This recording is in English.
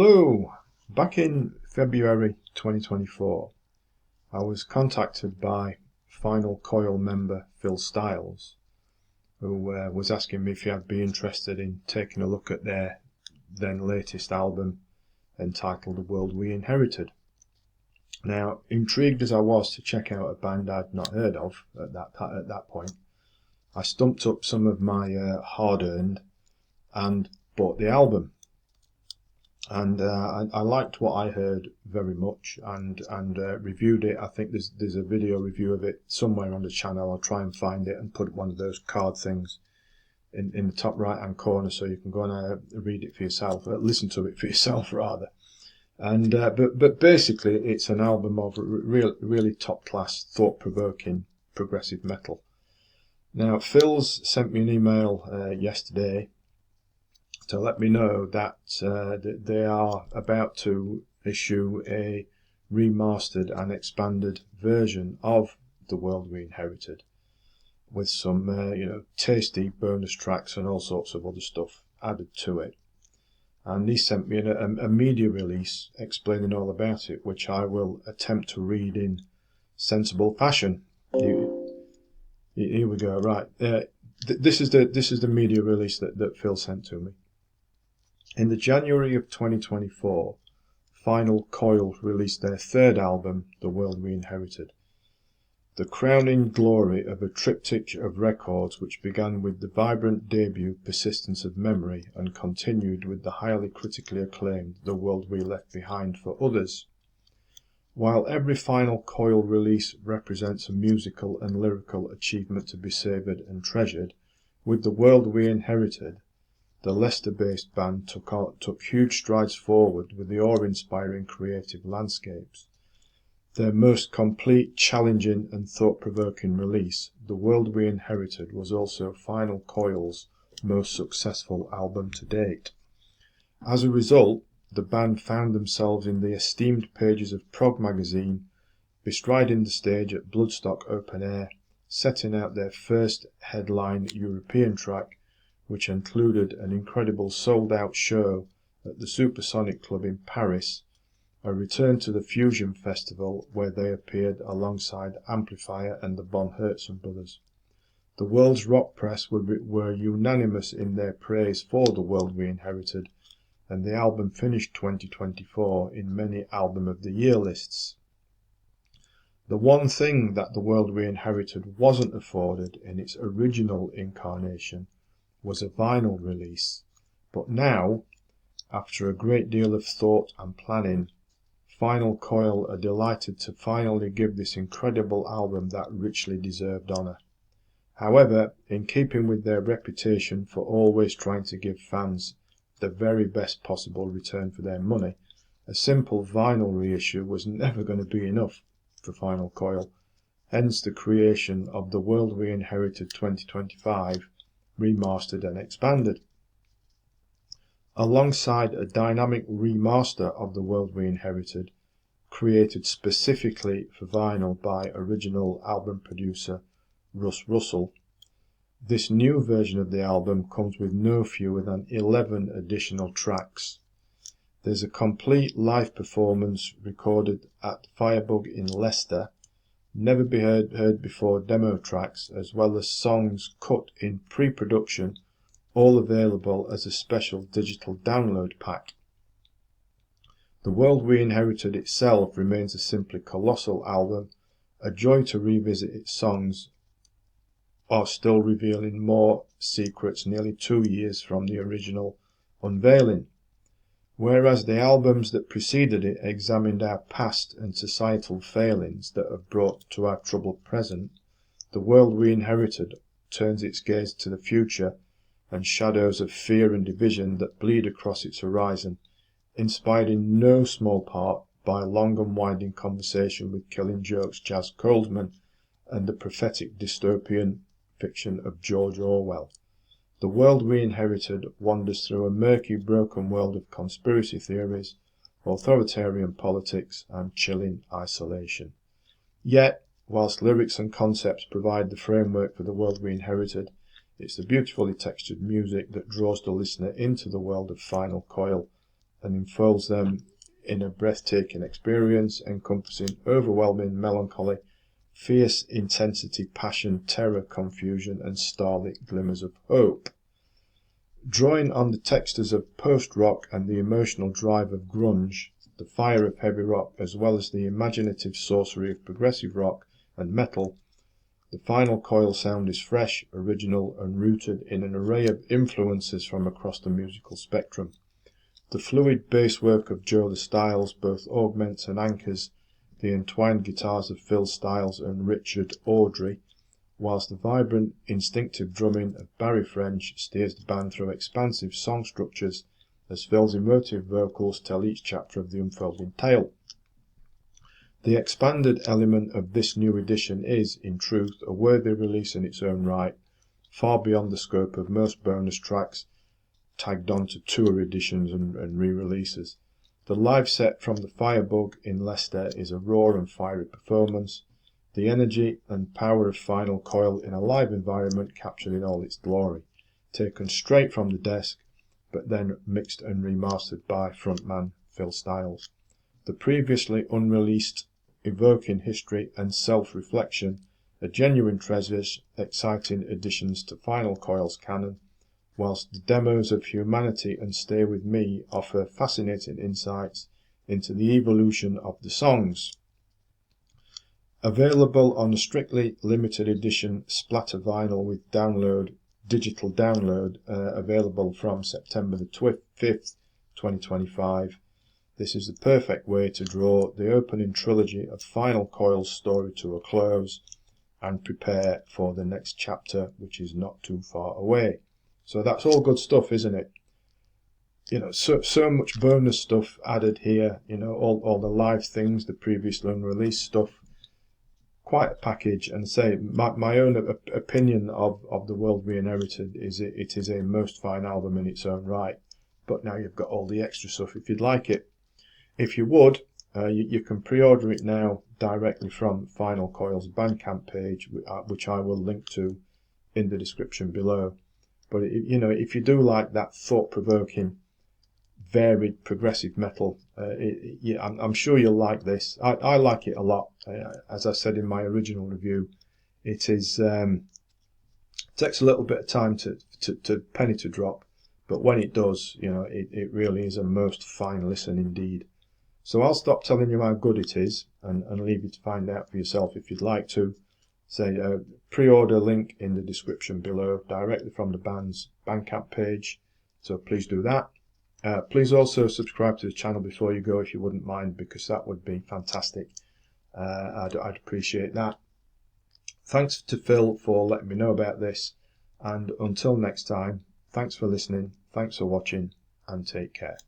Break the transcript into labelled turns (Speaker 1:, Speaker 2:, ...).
Speaker 1: Hello! Back in February 2024, I was contacted by Final Coil member Phil Styles, who was asking me if I'd be interested in taking a look at their then latest album entitled The World We Inherited. Now, intrigued as I was to check out a band I'd not heard of at that point, I stumped up some of my hard-earned and bought the album. And I liked what I heard very much and reviewed it. I think there's a video review of it somewhere on the channel. I'll try and find it and put one of those card things in the top right hand corner so you can go and read it for yourself, listen to it for yourself rather. And but basically it's an album of really top class, thought provoking progressive metal. Now Phil's sent me an email yesterday to let me know that they are about to issue a remastered and expanded version of The World We Inherited, with some tasty bonus tracks and all sorts of other stuff added to it. And he sent me a media release explaining all about it, which I will attempt to read in sensible fashion. Here we go. Right, this is the media release that Phil sent to me. In the January of 2024, Final Coil released their third album, The World We Inherited, the crowning glory of a triptych of records which began with the vibrant debut Persistence of Memory and continued with the highly critically acclaimed The World We Left Behind for Others. While every Final Coil release represents a musical and lyrical achievement to be savoured and treasured, with The World We Inherited, the Leicester-based band took huge strides forward with the awe-inspiring creative landscapes. Their most complete, challenging and thought-provoking release, The World We Inherited, was also Final Coil's most successful album to date. As a result, the band found themselves in the esteemed pages of Prog magazine, bestriding the stage at Bloodstock Open Air, setting out their first headline European track, which included an incredible sold-out show at the Supersonic Club in Paris, a return to the Fusion Festival where they appeared alongside Amplifier and the Von Herzen brothers. The world's rock press were unanimous in their praise for The World We Inherited, and the album finished 2024 in many Album of the Year lists. The one thing that The World We Inherited wasn't afforded in its original incarnation was a vinyl release, but now, after a great deal of thought and planning, Final Coil are delighted to finally give this incredible album that richly deserved honour. However, in keeping with their reputation for always trying to give fans the very best possible return for their money, a simple vinyl reissue was never going to be enough for Final Coil, hence the creation of The World We Inherited 2025, remastered and expanded. Alongside a dynamic remaster of The World We Inherited, created specifically for vinyl by original album producer Russ Russell, this new version of the album comes with no fewer than 11 additional tracks. There's a complete live performance recorded at Firebug in Leicester, never be heard before demo tracks, as well as songs cut in pre-production, all available as a special digital download pack. The World We Inherited itself remains a simply colossal album, a joy to revisit. Its songs are still revealing more secrets nearly 2 years from the original unveiling. Whereas the albums that preceded it examined our past and societal failings that have brought to our troubled present, The World We Inherited turns its gaze to the future and shadows of fear and division that bleed across its horizon, inspired in no small part by a long and winding conversation with Killing Joke's Jazz Coldman and the prophetic dystopian fiction of George Orwell. The World We Inherited wanders through a murky, broken world of conspiracy theories, authoritarian politics, and chilling isolation. Yet, whilst lyrics and concepts provide the framework for The World We Inherited, it's the beautifully textured music that draws the listener into the world of Final Coil and unfolds them in a breathtaking experience encompassing overwhelming melancholy, fierce intensity, passion, terror, confusion, and starlit glimmers of hope. Drawing on the textures of post-rock and the emotional drive of grunge, the fire of heavy rock, as well as the imaginative sorcery of progressive rock and metal, the final Coil sound is fresh, original, and rooted in an array of influences from across the musical spectrum. The fluid basswork of Joe Styles both augments and anchors the entwined guitars of Phil Styles and Richard Audrey, whilst the vibrant, instinctive drumming of Barry French steers the band through expansive song structures as Phil's emotive vocals tell each chapter of the unfolding tale. The expanded element of this new edition is, in truth, a worthy release in its own right, far beyond the scope of most bonus tracks tagged on to tour editions and re-releases. The live set from the Firebug in Leicester is a raw and fiery performance, the energy and power of Final Coil in a live environment captured in all its glory, taken straight from the desk, but then mixed and remastered by frontman Phil Styles. The previously unreleased evoking history and self-reflection are genuine treasures, exciting additions to Final Coil's canon, whilst the demos of Humanity and Stay With Me offer fascinating insights into the evolution of the songs. Available on a strictly limited edition splatter vinyl with digital download, available from September the 5th, 2025. This is the perfect way to draw the opening trilogy of Final Coil's story to a close and prepare for the next chapter, which is not too far away. So that's all good stuff, isn't it? You know, so much bonus stuff added here, you know, all the live things, the previously unreleased stuff. Quite a package, and say my own opinion of The World We Inherited is it is a most fine album in its own right, but now you've got all the extra stuff if you'd like it. If you would, you can pre-order it now directly from Final Coil's Bandcamp page, which I will link to in the description below. But you know, if you do like that thought-provoking, varied progressive metal, I'm sure you'll like this. I like it a lot. As I said in my original review, it is takes a little bit of time to penny to drop, but when it does, you know, it really is a most fine listen indeed. So I'll stop telling you how good it is and leave you to find out for yourself if you'd like to. Say pre-order link in the description below, directly from the band's Bandcamp page. So please do that. Please also subscribe to the channel before you go if you wouldn't mind, because that would be fantastic. I'd appreciate that. Thanks to Phil for letting me know about this, and until next time, thanks for listening, thanks for watching, and take care.